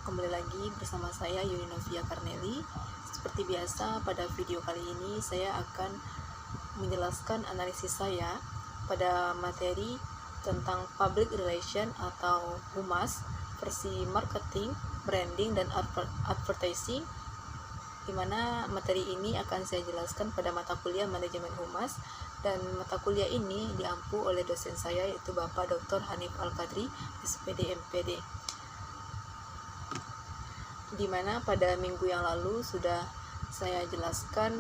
kembali lagi bersama saya Yuni Novia Karneli. Seperti biasa, pada video kali ini saya akan menjelaskan analisis saya pada materi tentang Public Relation atau Humas versi Marketing, Branding, dan Advertising, di mana materi ini akan saya jelaskan pada mata kuliah Manajemen Humas, dan mata kuliah ini diampu oleh dosen saya yaitu Bapak Dr. Hanif Al-Qadri, SPD MPD, di mana pada minggu yang lalu sudah saya jelaskan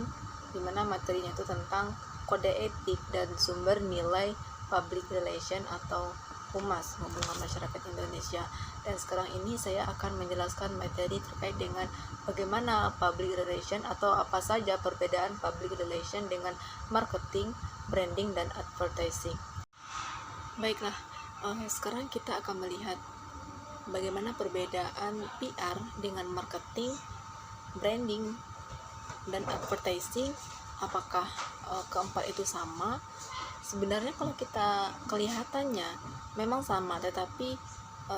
di mana materinya itu tentang kode etik dan sumber nilai public relation atau Humas, hubungan masyarakat Indonesia. Dan sekarang ini saya akan menjelaskan materi terkait dengan bagaimana public relation atau apa saja perbedaan public relation dengan marketing, branding, dan advertising. Baiklah, sekarang kita akan melihat bagaimana perbedaan PR dengan marketing, branding, dan advertising. Apakah keempat itu sama? Sebenarnya kalau kita kelihatannya memang sama, tetapi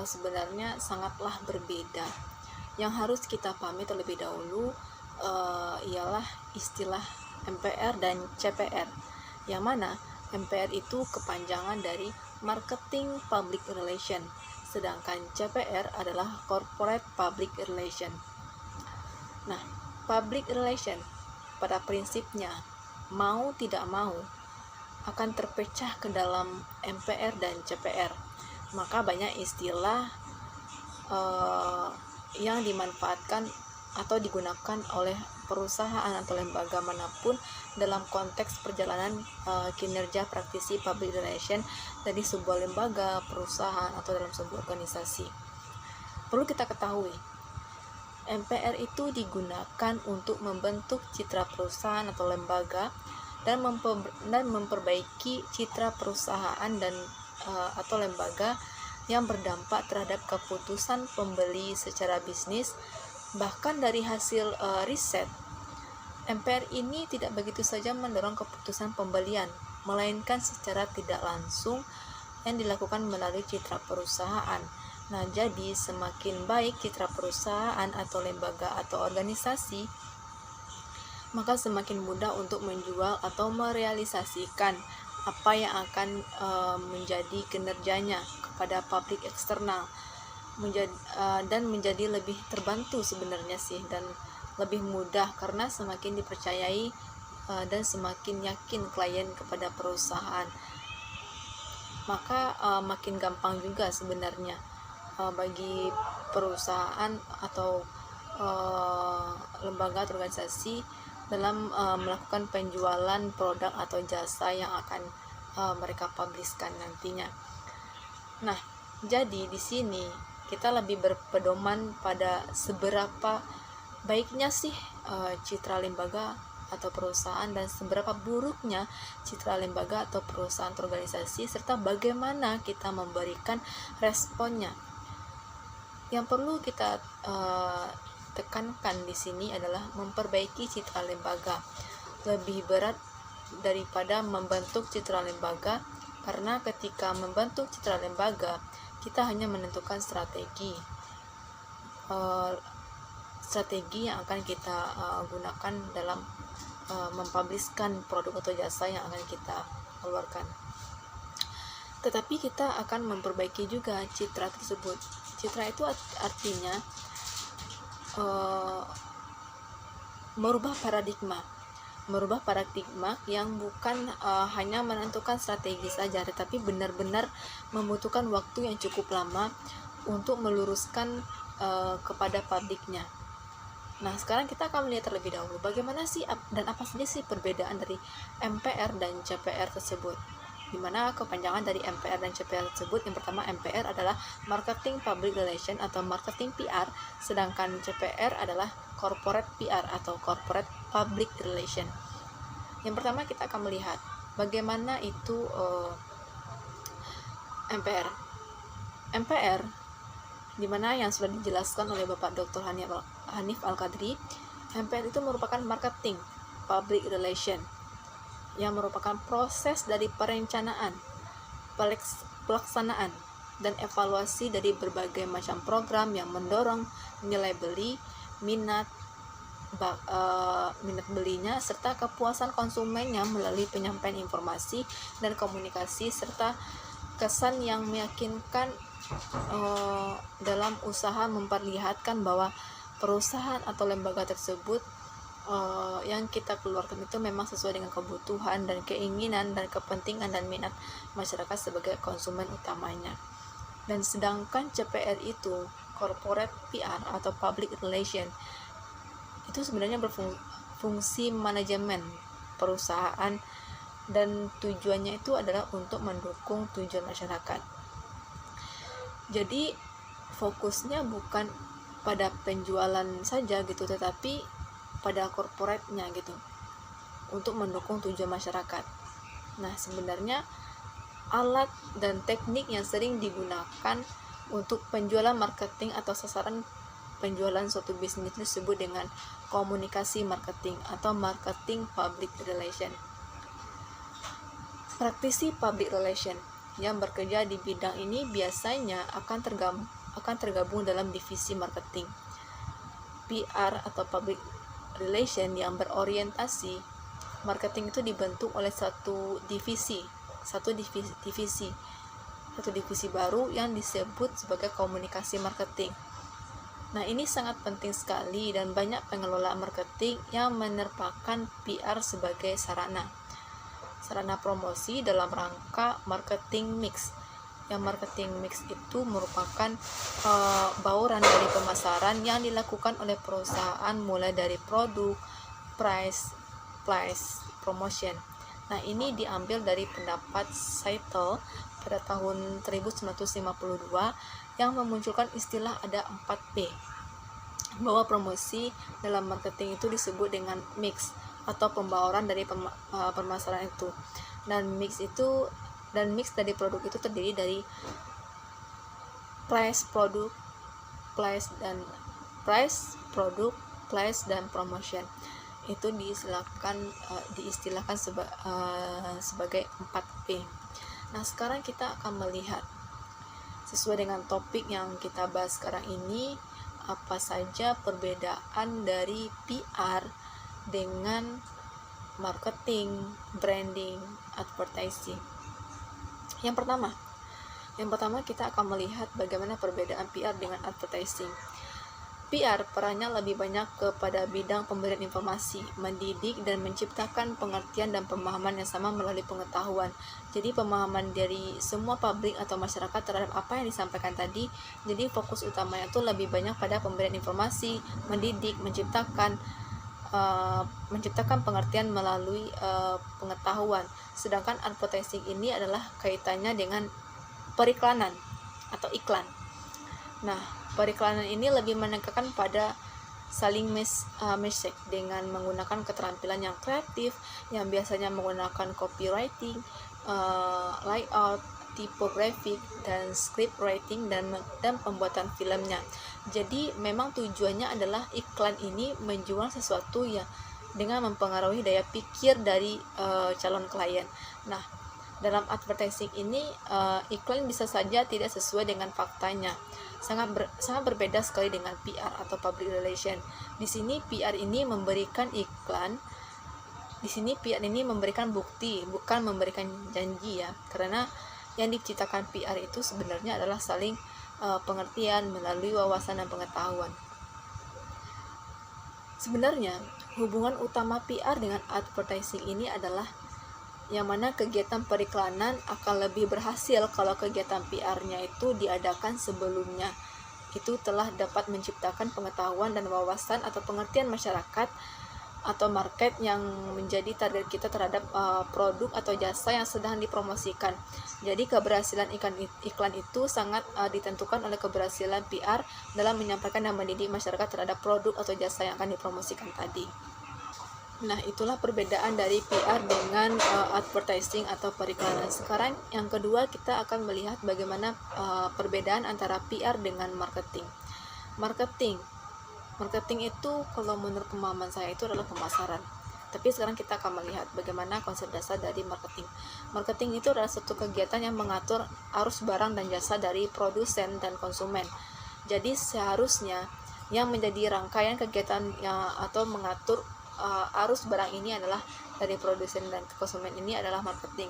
sebenarnya sangatlah berbeda. Yang harus kita pahami terlebih dahulu ialah istilah MPR dan CPR, yang mana MPR itu kepanjangan dari Marketing Public Relation, sedangkan CPR adalah Corporate Public Relation. Nah, Public Relation pada prinsipnya mau tidak mau akan terpecah ke dalam MPR dan CPR. Maka banyak istilah yang dimanfaatkan atau digunakan oleh perusahaan atau lembaga manapun dalam konteks perjalanan kinerja praktisi public relation dari sebuah lembaga, perusahaan, atau dalam sebuah organisasi. Perlu kita ketahui, MPR itu digunakan untuk membentuk citra perusahaan atau lembaga dan memperbaiki citra perusahaan dan atau lembaga yang berdampak terhadap keputusan pembeli secara bisnis. Bahkan dari hasil riset, MPR ini tidak begitu saja mendorong keputusan pembelian, melainkan secara tidak langsung yang dilakukan melalui citra perusahaan. Nah, jadi semakin baik citra perusahaan atau lembaga atau organisasi, maka semakin mudah untuk menjual atau merealisasikan apa yang akan menjadi kinerjanya kepada publik eksternal, dan menjadi lebih terbantu sebenarnya sih, dan lebih mudah karena semakin dipercayai dan semakin yakin klien kepada perusahaan, maka makin gampang juga sebenarnya bagi perusahaan atau lembaga atau organisasi dalam melakukan penjualan produk atau jasa yang akan mereka publiskan nantinya. Nah, jadi di sini kita lebih berpedoman pada seberapa baiknya sih citra lembaga atau perusahaan dan seberapa buruknya citra lembaga atau perusahaan atau organisasi, serta bagaimana kita memberikan responnya. Yang perlu kita tekankan di sini adalah memperbaiki citra lembaga. Lebih berat daripada membentuk citra lembaga, karena ketika membentuk citra lembaga, kita hanya menentukan strategi yang akan kita gunakan dalam mempubliskan produk atau jasa yang akan kita keluarkan. Tetapi kita akan memperbaiki juga citra tersebut. Citra itu artinya merubah paradigma yang bukan hanya menentukan strategi saja, tetapi benar-benar membutuhkan waktu yang cukup lama untuk meluruskan kepada publiknya. Nah, sekarang kita akan melihat terlebih dahulu bagaimana sih dan apa saja sih perbedaan dari MPR dan CPR tersebut. Di mana kepanjangan dari MPR dan CPR tersebut, yang pertama MPR adalah Marketing Public Relation atau Marketing PR, sedangkan CPR adalah Corporate PR atau Corporate Public Relation. Yang pertama kita akan melihat bagaimana itu MPR. MPR, di mana yang sudah dijelaskan oleh Bapak Dr. Hanif Al-Qadri, MPR itu merupakan Marketing Public Relation, yang merupakan proses dari perencanaan, pelaksanaan, dan evaluasi dari berbagai macam program yang mendorong nilai beli, minat belinya, serta kepuasan konsumennya melalui penyampaian informasi dan komunikasi, serta kesan yang meyakinkan dalam usaha memperlihatkan bahwa perusahaan atau lembaga tersebut yang kita keluarkan itu memang sesuai dengan kebutuhan dan keinginan dan kepentingan dan minat masyarakat sebagai konsumen utamanya. Dan sedangkan CPR itu, Corporate PR atau Public Relation, itu sebenarnya berfungsi manajemen perusahaan dan tujuannya itu adalah untuk mendukung tujuan masyarakat. Jadi fokusnya bukan pada penjualan saja gitu, tetapi pada corporate-nya gitu, untuk mendukung tujuan masyarakat. Nah, sebenarnya alat dan teknik yang sering digunakan untuk penjualan marketing atau sasaran penjualan suatu bisnis disebut dengan komunikasi marketing atau marketing public relation. Praktisi public relation yang bekerja di bidang ini biasanya akan tergabung dalam divisi marketing. PR atau public relation yang berorientasi marketing itu dibentuk oleh satu divisi baru yang disebut sebagai komunikasi marketing. Nah, ini sangat penting sekali dan banyak pengelola marketing yang menerpakan PR sebagai sarana promosi dalam rangka marketing mix. Yang marketing mix itu merupakan bauran dari pemasaran yang dilakukan oleh perusahaan mulai dari produk, price, promotion. Nah, ini diambil dari pendapat Seidel pada tahun 1952 yang memunculkan istilah ada 4P, bahwa promosi dalam marketing itu disebut dengan mix atau pembauran dari permasalahan itu. Dan mix dari produk itu terdiri dari price, produk, dan promotion. Itu diistilahkan sebagai 4P. Nah, sekarang kita akan melihat sesuai dengan topik yang kita bahas sekarang ini, apa saja perbedaan dari PR dengan marketing, branding, advertising. Yang pertama kita akan melihat bagaimana perbedaan PR dengan advertising. PR perannya lebih banyak kepada bidang pemberian informasi, mendidik dan menciptakan pengertian dan pemahaman yang sama melalui pengetahuan. Jadi pemahaman dari semua publik atau masyarakat terhadap apa yang disampaikan tadi. Jadi fokus utamanya itu lebih banyak pada pemberian informasi, mendidik, menciptakan pengertian melalui pengetahuan. Sedangkan advertising ini adalah kaitannya dengan periklanan atau iklan. Nah, periklanan ini lebih menekankan pada saling message dengan menggunakan keterampilan yang kreatif, yang biasanya menggunakan copywriting, layout, tipografik, dan script writing dan pembuatan filmnya. Jadi memang tujuannya adalah iklan ini menjual sesuatu yang dengan mempengaruhi daya pikir dari calon klien. Nah, dalam advertising ini iklan bisa saja tidak sesuai dengan faktanya. Sangat berbeda sekali dengan PR atau public relation. Di sini PR ini memberikan bukti, bukan memberikan janji ya. Karena yang diciptakan PR itu sebenarnya adalah saling pengertian melalui wawasan dan pengetahuan. Sebenarnya hubungan utama PR dengan advertising ini adalah yang mana kegiatan periklanan akan lebih berhasil kalau kegiatan PR-nya itu diadakan sebelumnya. Itu telah dapat menciptakan pengetahuan dan wawasan atau pengertian masyarakat atau market yang menjadi target kita terhadap produk atau jasa yang sedang dipromosikan. Jadi keberhasilan iklan itu sangat ditentukan oleh keberhasilan PR dalam menyampaikan dan mendidik masyarakat terhadap produk atau jasa yang akan dipromosikan tadi. Nah, itulah perbedaan dari PR dengan advertising atau periklanan. Sekarang yang kedua kita akan melihat bagaimana perbedaan antara PR dengan marketing. Marketing itu kalau menurut pemahaman saya itu adalah pemasaran. Tapi sekarang kita akan melihat bagaimana konsep dasar dari marketing. Marketing itu adalah suatu kegiatan yang mengatur arus barang dan jasa dari produsen dan konsumen. Jadi seharusnya yang menjadi rangkaian kegiatan atau mengatur arus barang ini adalah dari produsen dan konsumen ini adalah marketing.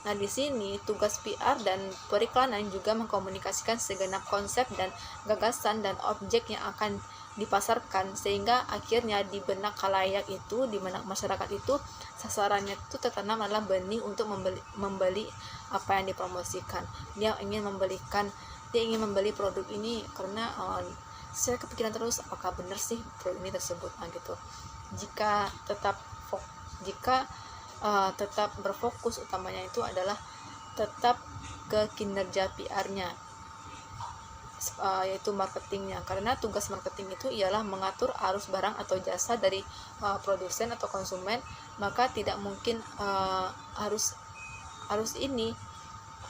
Nah, di sini tugas PR dan periklanan juga mengkomunikasikan segenap konsep dan gagasan dan objek yang akan dipasarkan, sehingga akhirnya di benak khalayak itu, di benak masyarakat itu, sasarannya itu tertanam adalah benih untuk membeli apa yang dipromosikan. Dia ingin membeli produk ini karena saya kepikiran terus apakah benar sih produk ini tersebut, gitu. Jika tetap berfokus utamanya itu adalah tetap ke kinerja PR-nya, yaitu marketingnya, karena tugas marketing itu ialah mengatur arus barang atau jasa dari produsen atau konsumen. Maka tidak mungkin arus ini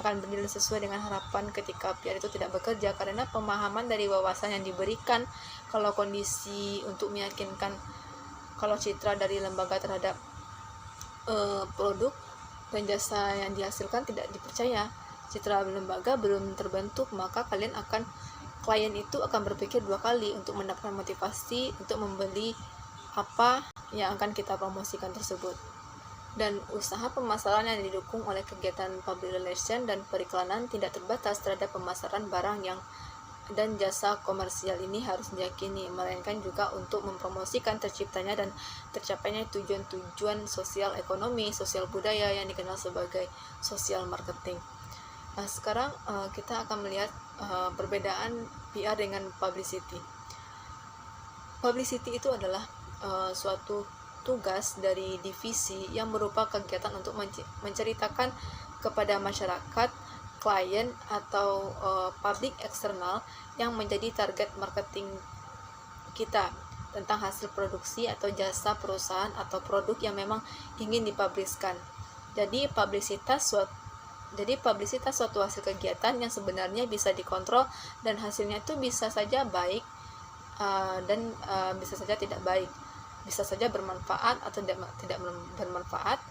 akan bernilai sesuai dengan harapan ketika PR itu tidak bekerja, karena pemahaman dari wawasan yang diberikan, kalau kondisi untuk meyakinkan kalau citra dari lembaga terhadap produk dan jasa yang dihasilkan tidak dipercaya, citra lembaga belum terbentuk, maka klien itu akan berpikir dua kali untuk mendapatkan motivasi untuk membeli apa yang akan kita promosikan tersebut. Dan usaha pemasaran yang didukung oleh kegiatan public relation dan periklanan tidak terbatas terhadap pemasaran barang dan jasa komersial ini harus diyakini, melainkan juga untuk mempromosikan terciptanya dan tercapainya tujuan-tujuan sosial ekonomi, sosial budaya yang dikenal sebagai social marketing. Nah, sekarang kita akan melihat perbedaan PR dengan publicity. Publicity itu adalah suatu tugas dari divisi yang berupa kegiatan untuk menceritakan kepada masyarakat, klien atau publik eksternal yang menjadi target marketing kita tentang hasil produksi atau jasa perusahaan atau produk yang memang ingin dipubliskan. Jadi publisitas suatu hasil kegiatan yang sebenarnya bisa dikontrol, dan hasilnya itu bisa saja baik dan bisa saja tidak baik, bisa saja bermanfaat atau tidak bermanfaat,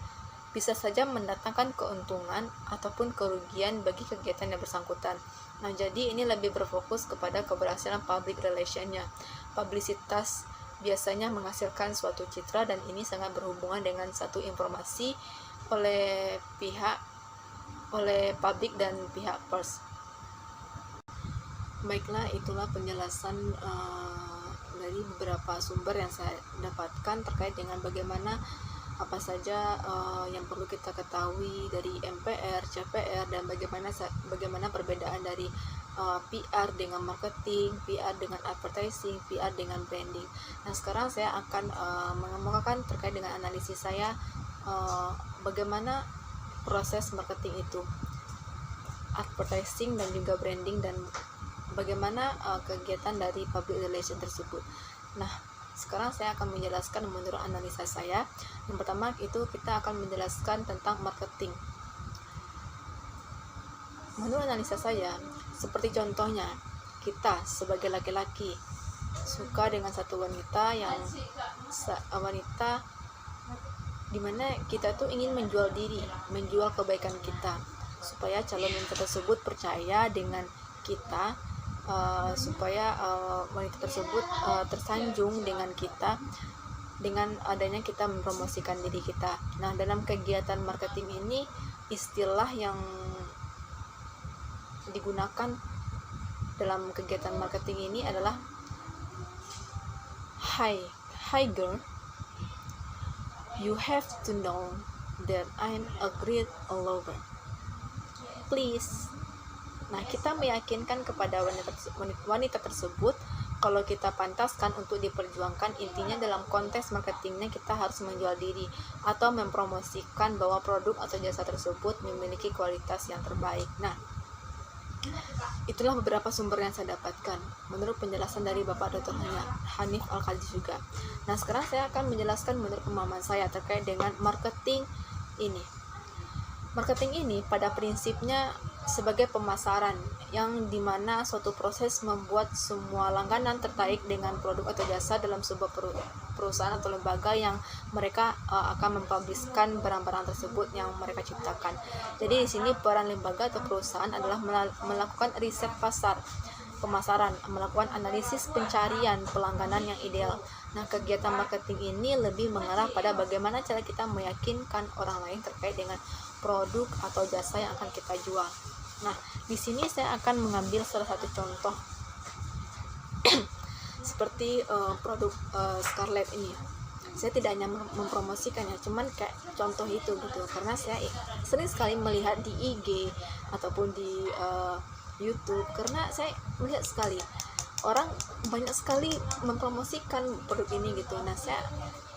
bisa saja mendatangkan keuntungan ataupun kerugian bagi kegiatan yang bersangkutan. Nah, jadi ini lebih berfokus kepada keberhasilan public relation-nya. Publisitas biasanya menghasilkan suatu citra, dan ini sangat berhubungan dengan satu informasi oleh publik dan pihak pers. Baiklah, itulah penjelasan dari beberapa sumber yang saya dapatkan terkait dengan bagaimana apa saja yang perlu kita ketahui dari MPR, CPR, dan bagaimana perbedaan dari PR dengan marketing, PR dengan advertising, PR dengan branding. Nah, sekarang saya akan mengemukakan terkait dengan analisis saya bagaimana proses marketing itu, advertising dan juga branding, dan bagaimana kegiatan dari public relation tersebut. Nah, sekarang saya akan menjelaskan menurut analisa saya. Yang pertama itu kita akan menjelaskan tentang marketing. Menurut analisa saya, seperti contohnya kita sebagai laki-laki suka dengan satu wanita dimana kita tuh ingin menjual diri, menjual kebaikan kita, supaya calon wanita tersebut percaya dengan kita, supaya wanita tersebut tersanjung dengan kita dengan adanya kita mempromosikan diri kita. Nah, dalam kegiatan marketing ini, istilah yang digunakan dalam kegiatan marketing ini adalah Hi girl, you have to know that I'm a great lover. Please. Nah, kita meyakinkan kepada wanita tersebut kalau kita pantaskan untuk diperjuangkan. Intinya dalam konteks marketingnya kita harus menjual diri atau mempromosikan bahwa produk atau jasa tersebut memiliki kualitas yang terbaik. Nah, itulah beberapa sumber yang saya dapatkan menurut penjelasan dari Bapak Dr. Hanif Al-Qadhi juga. Nah, sekarang saya akan menjelaskan menurut pemahaman saya terkait dengan marketing ini. Marketing ini pada prinsipnya sebagai pemasaran, yang dimana suatu proses membuat semua langganan tertarik dengan produk atau jasa dalam sebuah perusahaan atau lembaga yang mereka akan mempubliskan barang-barang tersebut yang mereka ciptakan. Jadi di sini peran lembaga atau perusahaan adalah melakukan riset pasar, pemasaran, melakukan analisis pencarian pelangganan yang ideal. Nah, kegiatan marketing ini lebih mengarah pada bagaimana cara kita meyakinkan orang lain terkait dengan produk atau jasa yang akan kita jual. Nah, di sini saya akan mengambil salah satu contoh seperti produk Scarlett ini. Saya tidak hanya mempromosikannya, cuman kayak contoh itu gitu, karena saya sering sekali melihat di IG ataupun di YouTube, karena saya melihat sekali orang banyak sekali mempromosikan produk ini gitu. Nah, saya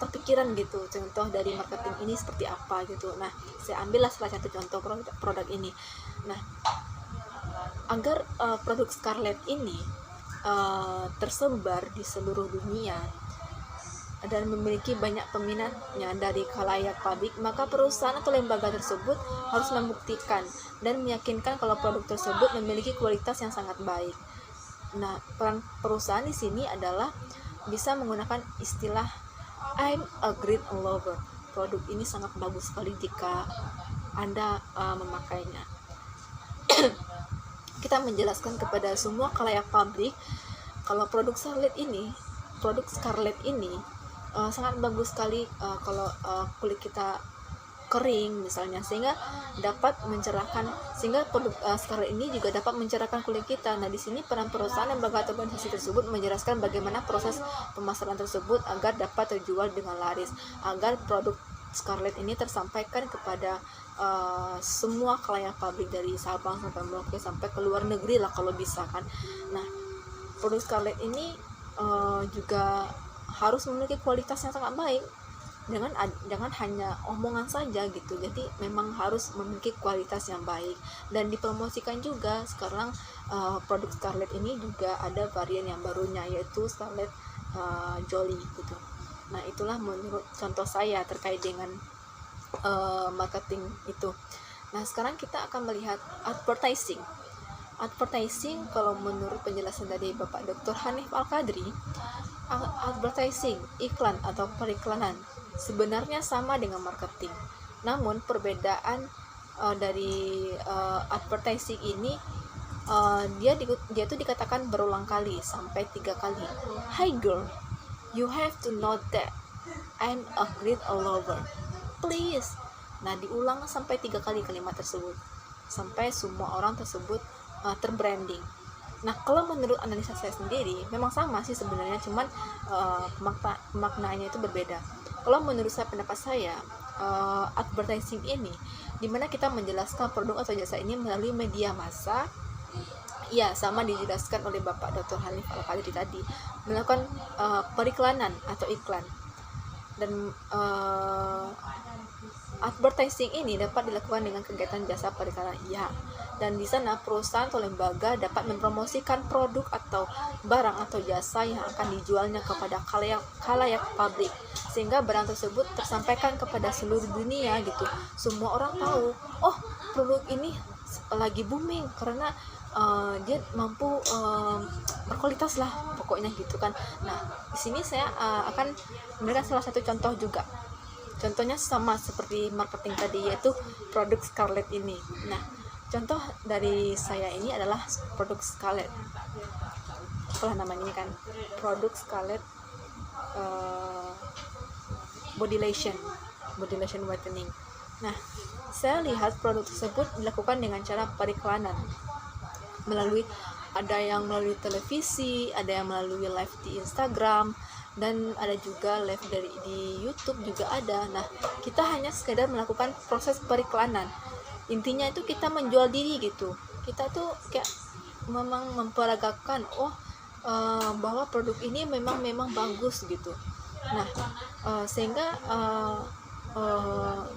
terpikiran gitu, contoh dari marketing ini seperti apa gitu. Nah, saya ambillah salah satu contoh produk ini. Nah, agar produk Scarlett ini tersebar di seluruh dunia dan memiliki banyak peminatnya dari khalayak publik, maka perusahaan atau lembaga tersebut harus membuktikan dan meyakinkan kalau produk tersebut memiliki kualitas yang sangat baik. Nah, peran perusahaan di sini adalah bisa menggunakan istilah I'm a great lover. Produk ini sangat bagus sekali jika Anda memakainya. Kita menjelaskan kepada semua khalayak publik kalau produk Scarlett ini sangat bagus sekali kalau kulit kita kering misalnya, sehingga dapat mencerahkan, sehingga produk Scarlett ini juga dapat mencerahkan kulit kita. Nah, di sini peran perusahaan lembaga atau organisasi tersebut menjelaskan bagaimana proses pemasaran tersebut agar dapat terjual dengan laris, agar produk Scarlett ini tersampaikan kepada semua khalayak publik dari Sabang sampai Merauke sampai ke luar negeri lah kalau bisa kan. Nah, produk Scarlett ini juga harus memiliki kualitas yang sangat baik, jangan hanya omongan saja gitu. Jadi memang harus memiliki kualitas yang baik dan dipromosikan juga. Sekarang produk Scarlett ini juga ada varian yang barunya, yaitu Scarlett Jolie gitu. Nah, itulah menurut contoh saya terkait dengan marketing itu. Nah, sekarang kita akan melihat advertising. Advertising, kalau menurut penjelasan dari Bapak Dr. Hanif Al-Qadri, advertising, iklan atau periklanan sebenarnya sama dengan marketing. Namun perbedaan dari advertising ini dia itu dikatakan berulang kali sampai 3 kali. Hi girl, you have to know that I'm a great lover. Please. Nah, diulang sampai 3 kali kalimat tersebut sampai semua orang tersebut terbranding. Nah, kalau menurut analisa saya sendiri memang sama sih sebenarnya, cuman maknanya itu berbeda. Kalau menurut saya, pendapat saya, advertising ini dimana kita menjelaskan produk atau jasa ini melalui media massa. Ya, sama dijelaskan oleh Bapak Dr. Hanif Al-Qadri tadi, melakukan periklanan atau iklan. Dan advertising ini dapat dilakukan dengan kegiatan jasa periklanan, ya. Dan di sana perusahaan atau lembaga dapat mempromosikan produk atau barang atau jasa yang akan dijualnya kepada khalayak publik, sehingga barang tersebut tersampaikan kepada seluruh dunia gitu. Semua orang tahu, oh, produk ini lagi booming karena dia mampu berkualitas lah pokoknya gitu kan. Nah, di sini saya akan memberikan salah satu contoh juga. Contohnya sama seperti marketing tadi, yaitu produk Scarlett ini. Nah, contoh dari saya ini adalah produk Scarlett. Apalah namanya ini kan, produk Scarlett body lotion whitening. Nah, saya lihat produk tersebut dilakukan dengan cara periklanan ada yang melalui televisi, ada yang melalui live di Instagram, dan ada juga live di YouTube juga ada. Nah, kita hanya sekedar melakukan proses periklanan. Intinya itu kita menjual diri gitu. Kita tuh kayak memang memperagakan bahwa produk ini memang bagus gitu. Nah, sehingga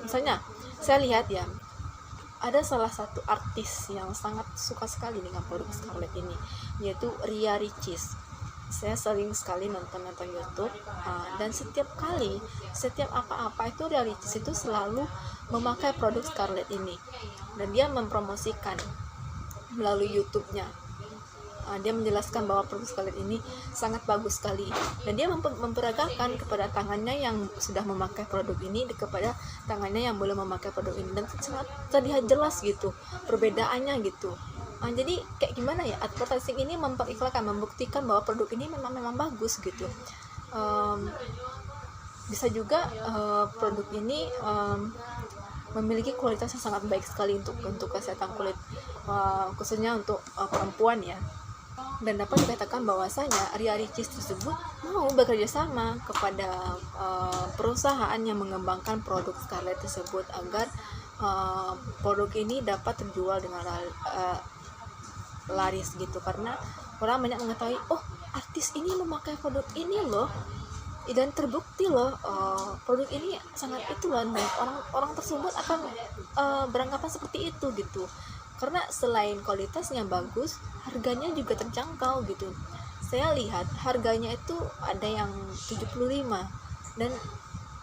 misalnya saya lihat ya, ada salah satu artis yang sangat suka sekali dengan produk Scarlett ini, yaitu Ria Ricis. saya sering sekali nonton YouTube, dan setiap apa-apa itu Ricis itu selalu memakai produk Scarlett ini, dan dia mempromosikan melalui YouTube-nya. Dia menjelaskan bahwa produk Scarlett ini sangat bagus sekali, dan dia memperagakan kepada tangannya yang sudah memakai produk ini kepada tangannya yang belum memakai produk ini, dan sangat terlihat jelas gitu perbedaannya gitu. Jadi kayak gimana ya, advertising ini memperiklankan, membuktikan bahwa produk ini memang bagus gitu. Bisa juga produk ini memiliki kualitas yang sangat baik sekali untuk kesehatan kulit, khususnya untuk perempuan ya. Dan dapat dikatakan bahwasanya Ria Ricis tersebut mau bekerja sama kepada perusahaan yang mengembangkan produk Scarlett tersebut agar produk ini dapat terjual dengan laris gitu, karena orang banyak mengetahui, oh artis ini memakai produk ini loh, dan terbukti loh produk ini sangat itu loh, dan orang tersebut akan beranggapan seperti itu gitu. Karena selain kualitasnya bagus, harganya juga terjangkau gitu. Saya lihat harganya itu ada yang 75, dan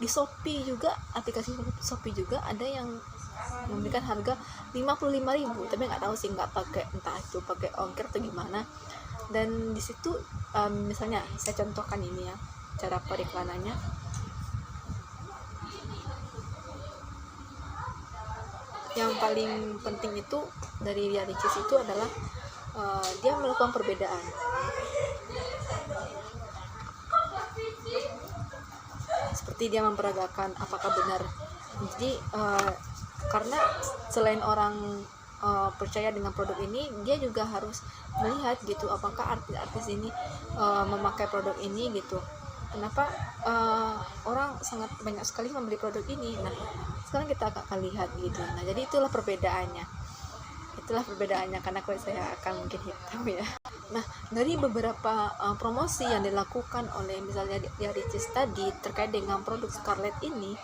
di Shopee juga, aplikasi Shopee juga ada yang memberikan harga 55.000, tapi nggak tahu sih, nggak pakai, entah itu pakai ongkir atau gimana. Dan di situ misalnya saya contohkan ini ya, cara periklanannya. Yang paling penting itu dari Ria Ricis itu adalah dia melakukan perbedaan. Seperti dia memperagakan apakah benar. Jadi karena selain orang percaya dengan produk ini, dia juga harus melihat gitu apakah artis-artis ini memakai produk ini gitu. Kenapa orang sangat banyak sekali membeli produk ini. Nah, sekarang kita akan lihat gitu. Nah, jadi itulah perbedaannya, karena kulit saya akan mungkin hitam ya. Nah, dari beberapa promosi yang dilakukan oleh misalnya Ria Ricis tadi terkait dengan produk Scarlett ini,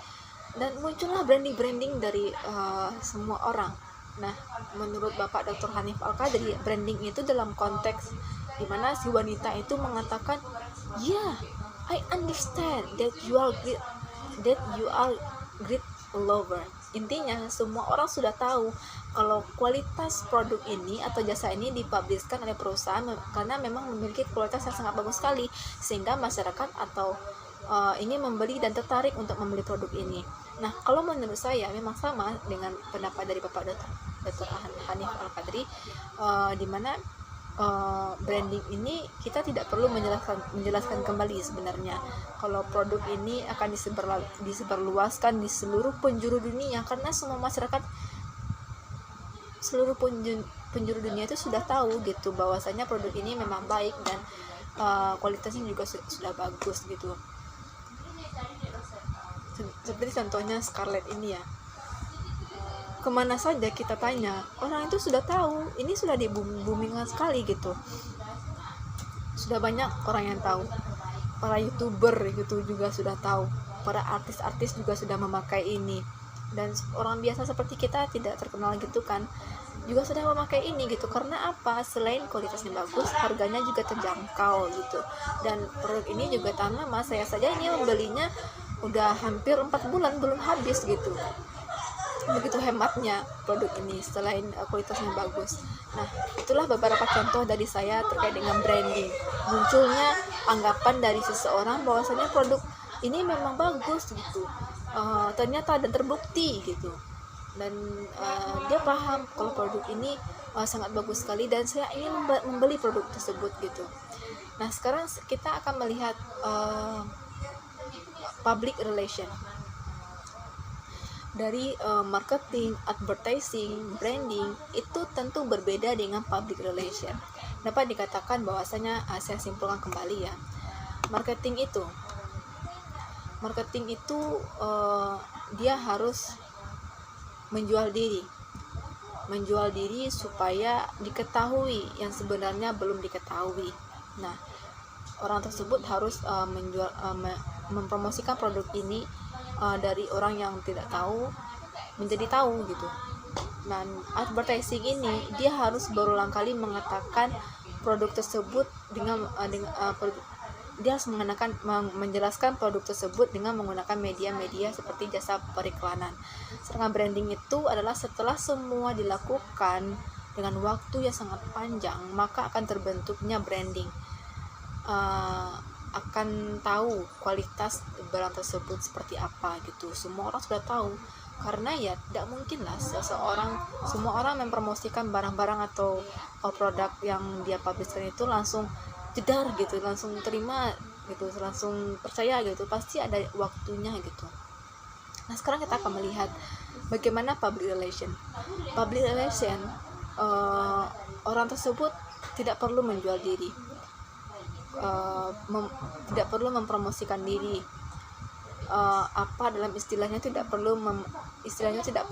dan muncullah branding dari semua orang. Nah, menurut Bapak Dr. Hanif Al-Qadri, branding itu dalam konteks dimana si wanita itu mengatakan, yeah, I understand that you are great lover. Intinya semua orang sudah tahu kalau kualitas produk ini atau jasa ini dipubliskan oleh perusahaan karena memang memiliki kualitas yang sangat bagus sekali, sehingga masyarakat atau ingin membeli dan tertarik untuk membeli produk ini. Nah, kalau menurut saya memang sama dengan pendapat dari Bapak Dr. Hanif Al-Qadri, di mana branding ini kita tidak perlu menjelaskan kembali sebenarnya kalau produk ini akan disebarluaskan di seluruh penjuru dunia, karena semua masyarakat seluruh penjuru dunia itu sudah tahu gitu bahwasanya produk ini memang baik dan kualitasnya juga sudah bagus gitu. Seperti contohnya Scarlett ini ya, kemana saja kita tanya, orang itu sudah tahu, ini sudah di-boomingkan sekali gitu. Sudah banyak orang yang tahu, para YouTuber gitu juga sudah tahu, para artis-artis juga sudah memakai ini, dan orang biasa seperti kita tidak terkenal gitu kan, juga sudah memakai ini gitu. Karena apa? Selain kualitasnya bagus, harganya juga terjangkau gitu. Dan produk ini juga tahan lama. Saya saja ini membelinya udah hampir 4 bulan belum habis gitu. Begitu hematnya produk ini selain kualitasnya bagus. Nah, itulah beberapa contoh dari saya terkait dengan branding. Munculnya anggapan dari seseorang bahwasanya produk ini memang bagus gitu. Ternyata dan terbukti gitu. Dan dia paham kalau produk ini sangat bagus sekali dan saya ingin membeli produk tersebut gitu. Nah, sekarang kita akan melihat public relation. Dari marketing, advertising, branding itu tentu berbeda dengan public relation. Dapat dikatakan bahwasanya saya simpulkan kembali ya. Marketing itu dia harus menjual diri supaya diketahui yang sebenarnya belum diketahui. Nah, orang tersebut harus mempromosikan produk ini dari orang yang tidak tahu menjadi tahu gitu. Dan advertising ini dia harus berulang kali mengatakan produk tersebut dia harus menjelaskan produk tersebut dengan menggunakan media-media seperti jasa periklanan. Sedangkan branding itu adalah setelah semua dilakukan dengan waktu yang sangat panjang, maka akan terbentuknya branding. Akan tahu kualitas barang tersebut seperti apa gitu. Semua orang sudah tahu, karena ya tidak mungkin lah semua orang mempromosikan barang-barang atau produk yang dia publishkan itu langsung jedar gitu, langsung terima gitu, langsung percaya gitu. Pasti ada waktunya gitu. Nah, sekarang kita akan melihat bagaimana public relation. Orang tersebut tidak perlu menjual diri, tidak perlu mempromosikan diri. Dalam istilahnya tidak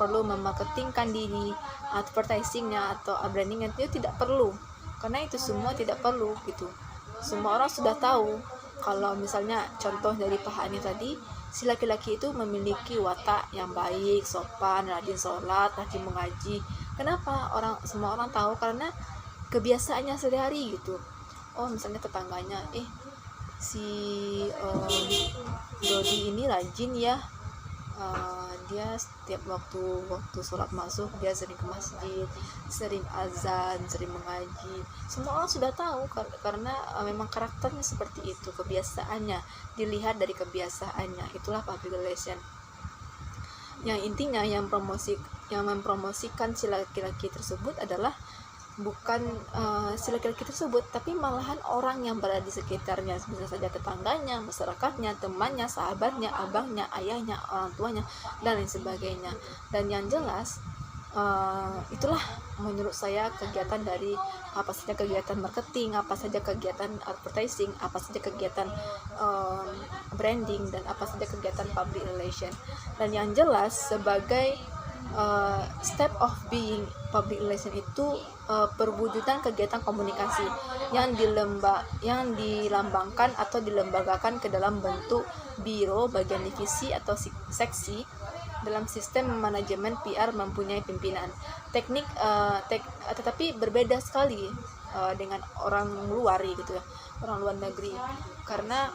perlu memarketingkan diri, advertisingnya atau brandingnya itu tidak perlu, karena itu semua tidak perlu gitu. Semua orang sudah tahu. Kalau misalnya contoh dari Pak Hani tadi, si laki-laki itu memiliki watak yang baik, sopan, rajin sholat, rajin mengaji. Kenapa semua orang tahu? Karena kebiasaannya sehari-hari gitu. Misalnya tetangganya, si Dodi ini rajin ya, dia setiap waktu sholat masuk dia sering ke masjid, sering azan, sering mengaji. Semua orang sudah tahu karena memang karakternya seperti itu, kebiasaannya dilihat dari kebiasaannya. Itulah public relation. Yang intinya yang mempromosikan si laki-laki tersebut adalah bukan si laki-laki tersebut, tapi malahan orang yang berada di sekitarnya, bisa saja tetangganya, masyarakatnya, temannya, sahabatnya, abangnya, ayahnya, orang tuanya, dan lain sebagainya. Dan yang jelas itulah menurut saya kegiatan dari apa saja kegiatan marketing, apa saja kegiatan advertising, apa saja kegiatan branding, dan apa saja kegiatan public relation. Dan yang jelas sebagai step of being public relation itu perwujudan kegiatan komunikasi yang dilambangkan atau dilembagakan ke dalam bentuk biro, bagian divisi atau seksi dalam sistem manajemen PR mempunyai pimpinan. Tetapi berbeda sekali dengan orang luar gitu ya, orang luar negeri, karena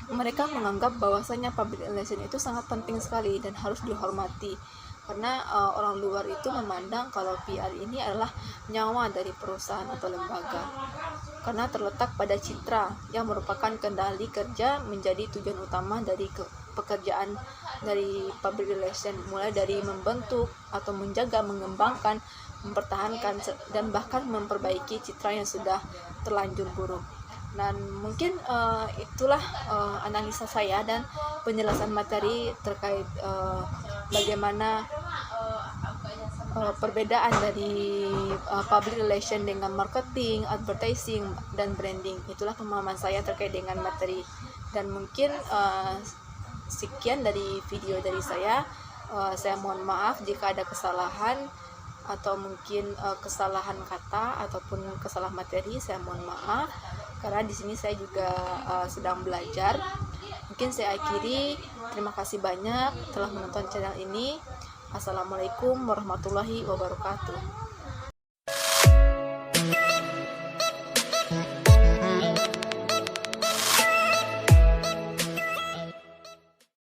mereka menganggap bahwasanya public relation itu sangat penting sekali dan harus dihormati, karena orang luar itu memandang kalau PR ini adalah nyawa dari perusahaan atau lembaga, karena terletak pada citra yang merupakan kendali kerja menjadi tujuan utama dari pekerjaan dari public relation, mulai dari membentuk atau menjaga, mengembangkan, mempertahankan, dan bahkan memperbaiki citra yang sudah terlanjur buruk. Dan mungkin itulah analisa saya dan penjelasan materi terkait bagaimana perbedaan dari public relation dengan marketing, advertising, dan branding. Itulah pemahaman saya terkait dengan materi. Dan mungkin sekian dari video dari saya. Saya mohon maaf jika ada kesalahan atau mungkin kesalahan kata ataupun kesalahan materi. Saya mohon maaf, karena di sini saya juga sedang belajar. Mungkin saya akhiri. Terima kasih banyak telah menonton channel ini. Assalamualaikum warahmatullahi wabarakatuh.